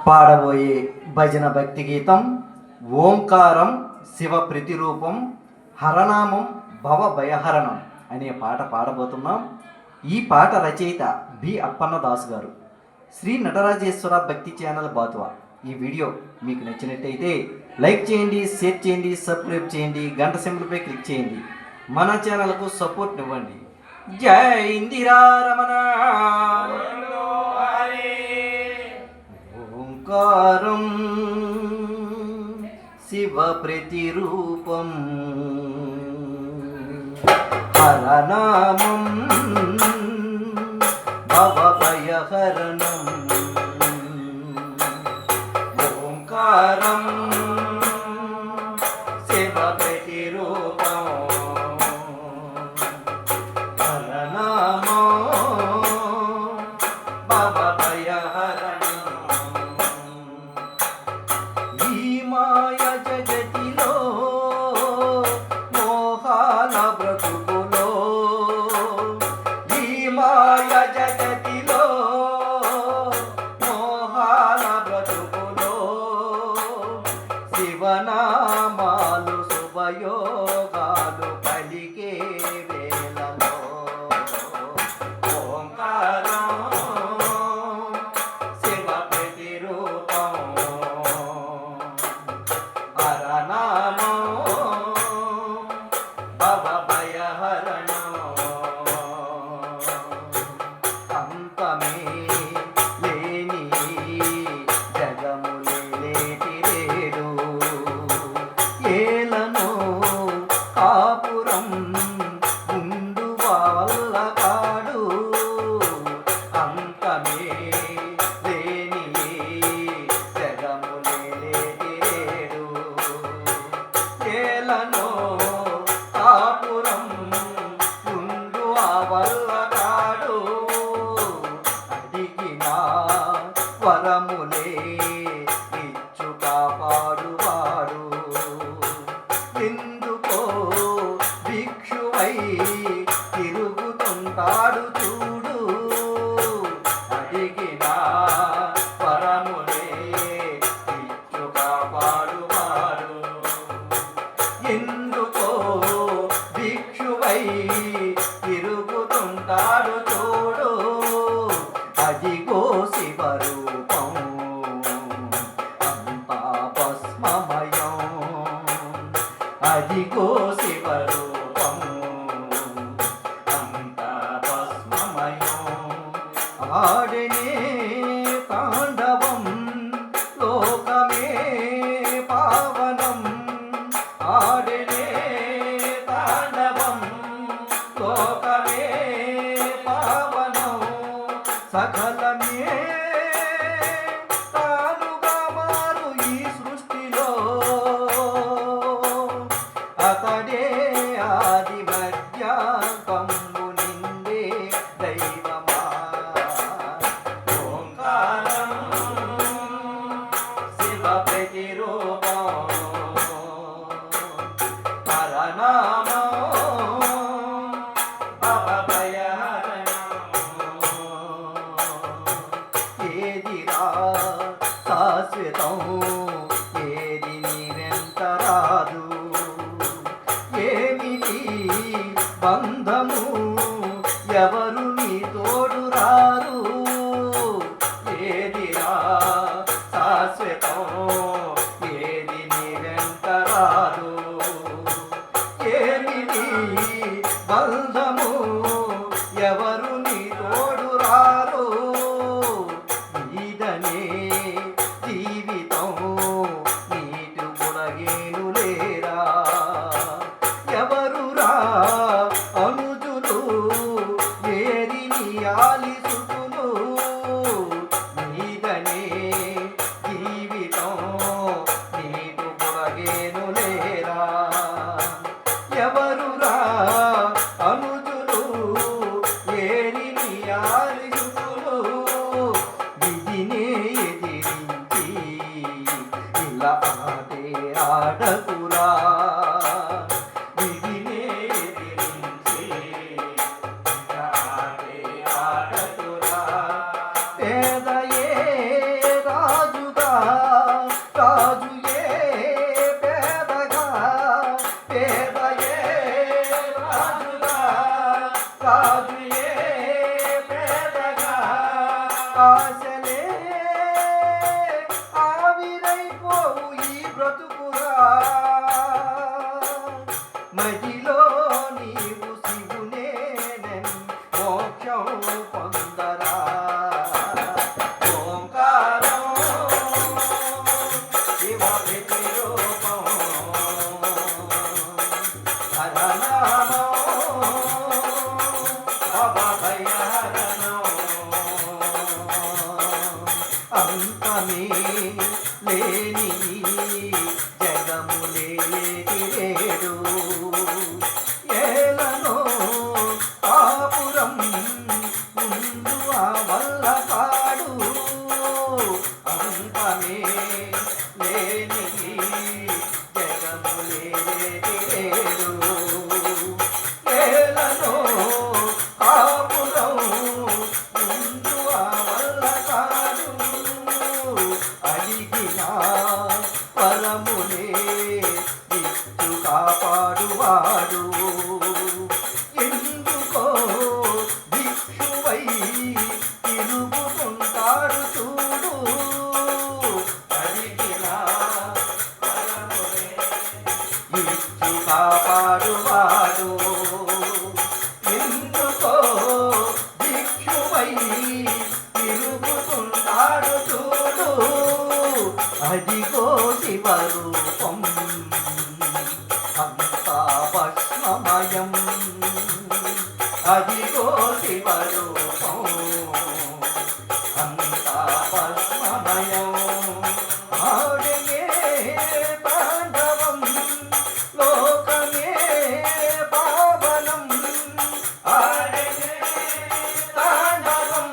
పాడబోయే భజన భక్తి గీతం ఓంకారం శివ ప్రతిరూపం హరనామం భవ భయహరణం అనే పాట పాడబోతున్నాం. ఈ పాట రచయిత బి అప్పన్నదాసు గారు. శ్రీ నటరాజేశ్వర భక్తి ఛానల్ బాతువా. ఈ వీడియో మీకు నచ్చినట్టయితే లైక్ చేయండి, షేర్ చేయండి, సబ్స్క్రైబ్ చేయండి, గంట సింబల్పై క్లిక్ చేయండి. మన ఛానల్కు సపోర్ట్ ఇవ్వండి. జై ఇందిరా రమణ. ఓంకారం శివ ప్రతిరూపం హరనామం భవ భయహరణం. ఓంకారం శివ ప్రతిరూపం హరనామం భవ భయహరణం. ఈ మాయ జగతిలో మోహాల బ్రతుకులో, ఈ మాయ జగతిలో మోహాల బ్రతుకులో శివనామాలు శుభయోగాలు పలికే వేళలో ఓంకారం శివ ప్రతిరూపం హరనామం భవ భయహరణం. అంతమే లేని జగములేటి రేడు ఏలను కాపురం ముందు వల్ల కాడు. అంతమే లేని జగములేటి రేడు ఏలను కాపురం ముందు వల్ల కాడు. అడిగిన వరములే ఇచ్చు కాపాడువాడు. ఎందుకో భిక్షువై తిరుగుతుంటాడు చూడు. అడిగిన వరములే ఇచ్చు కాపాడువాడు. ఎందుకో భిక్షువై తిరుగుతుంటాడు చూడు. అదిగో శివరూపం అంతా భస్మమయం. అదిగో శివరూపం అంతా భస్మమయం. ఆడనే తాండవం లోకమే పావనం. ఆడనే తాండవం లోకమే పావనం. సకలమే తానుగా మారు ఈ సృష్టిలో. అతడే ఆది మధ్యాంతము నిండే దైవమా. ఓంకారం శివ ప్రతిరూపం హరనామం భవ భయహరణం. ఏదిరా శాశ్వతం ఏది నిరంతరాదు. ఏమిటి బంధము ఎవరు నీ తోడు రారు. ఏదిరా శాశ్వతం ఏది నిరంతరాదు. ఏమిటి బంధము ఎవరు నీ తోడు రారు. ఇదనే జీవితం నీటు గుణగేను లేరా. ఎవరురా అనుజులు ఏరి నీ ఆలిసుకులు. నీదనే జీవితం నీటు గుణగేను లేరా. ఎవరురా అనుజులు ఏరి నీ ఆలిసుకులు. విధినే ఎదిరించి ఇలా ఆడే ఆడకురా. విధినే ఎదిరించి ఇలా ఆడే ఆడకురా. పేదయే రాజుగా అంతమే లేని ఈ జగములేటిరేడు ఏలనో ఆపురం ముందు ఆ వల్లకాడు అంతమే లేని ఈ జగములేటిరేడు ఏలనో ఆపురం ముందు ఆ వల్లకాడు అడిగిన పరమునే ఇచ్చు కాపాడువాడు ఎందుకో భిక్షువై తిరుగుతుంటాడు చూడు అడిగిన పరమునే ఇచ్చు కాపాడువాడు ఎందుకో భిక్షువై తిరుగుతుంటాడు చూడు అదిగో శివరూపం అంతా భస్మమయం అదిగో శివరూపం అంతా భస్మమయం ఆడనే తాండవం లోకమే పావనం ఆడనే తాండవం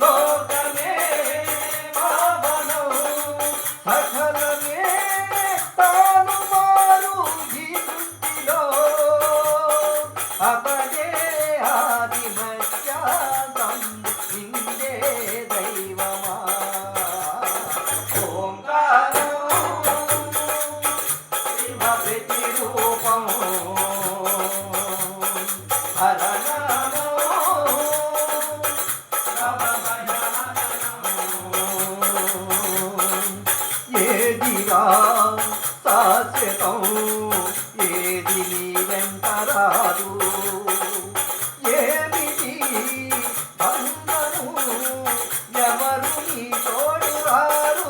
లోకమే పావనం సకలమే తాను మారు ఈ సృష్టిలో అతడే ఆది మధ్యాంతం నిండే దైవమా ఓంకారం శివ ప్రతిరూపం హరనామం ఏదిరా శాశ్వతం ఏది నీ వెంట రాదు ఏమిటి బంధను ఎవరు నీ తోడు రారు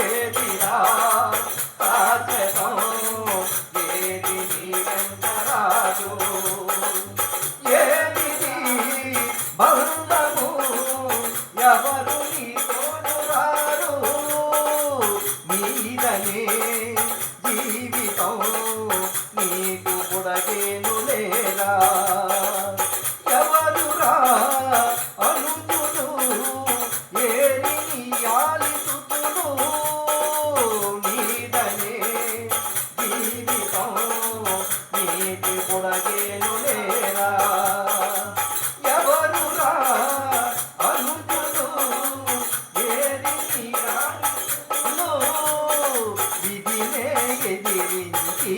ఏదిరా శాశ్వతం ఏది నీ వెంట రాదు ఏమిటి బంధము ఎవరు నీ తోడు రారు నీదనే జీవితం నీకు పుడగేను లేరా ఎవరురా అనుతులు ఏరి నీ ఆలితుతులు నీదనే జీవితం నీకు పుడగేను లేరా ఎవరురా అనుతులు ఏరి నీ విధినే ఎదిరించి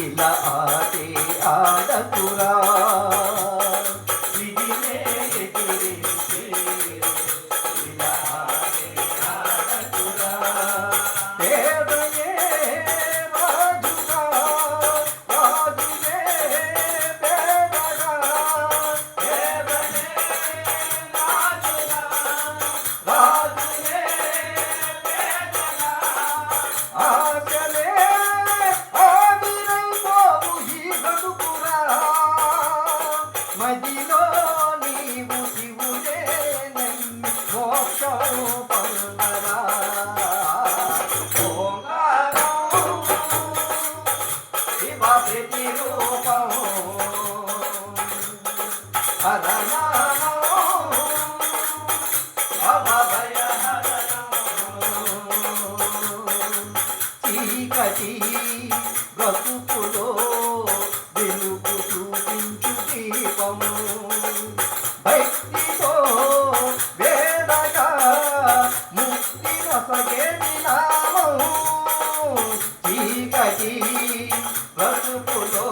ఇలా ఆటే ఆడకురా విధినే ఎదిరించి ఇలా ఆటే ఆడకురా పేదయే రాజుగా రాజుయే పేదగా పేదయే రాజుగా రాజుయే ఆశలే ఆవిరైపోవు ఈ గడుపురా మదిలో నీవు శివుడే నమ్మి మోక్షం పొందరా ఓంకారం శివ ప్రతిరూపం హరనామం చీకటి బ్రతుకులో వెలుగు చూపించు దీపము భక్తితో వేదగా ముక్తి నొసగేది నామం చీకటి బ్రతుకులో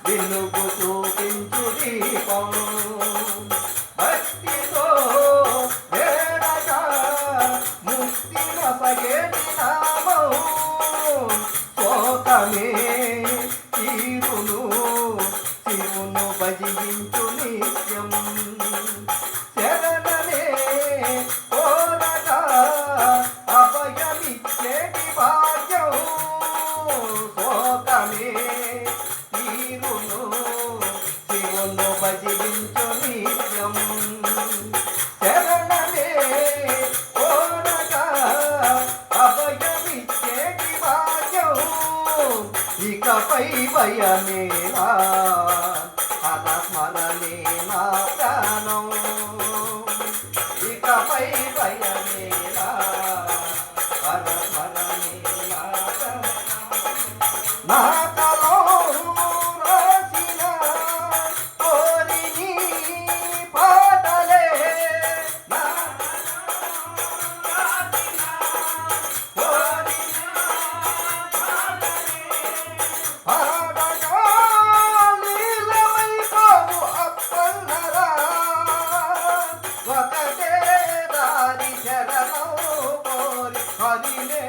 వెలుగు చూపించు దీపం భక్తితో వేదగా ముక్తి నొసగేది నామం శోకమే తీరును శివును భజించు నిత్యం శరణమే కోరగా అభయమిచ్చేటి భాగ్యం శోకమే తీరును శివును భజించు నిత్యం శరణమే భయమేలా పద స్మరణే నా ప్రాణం ఇకపై భయమేలా పద స్మరణే నా ప్రాణం నా కలో రాసిన కోరిని పాటలే నా ఒకటే దారి శరణం కోరి హరినే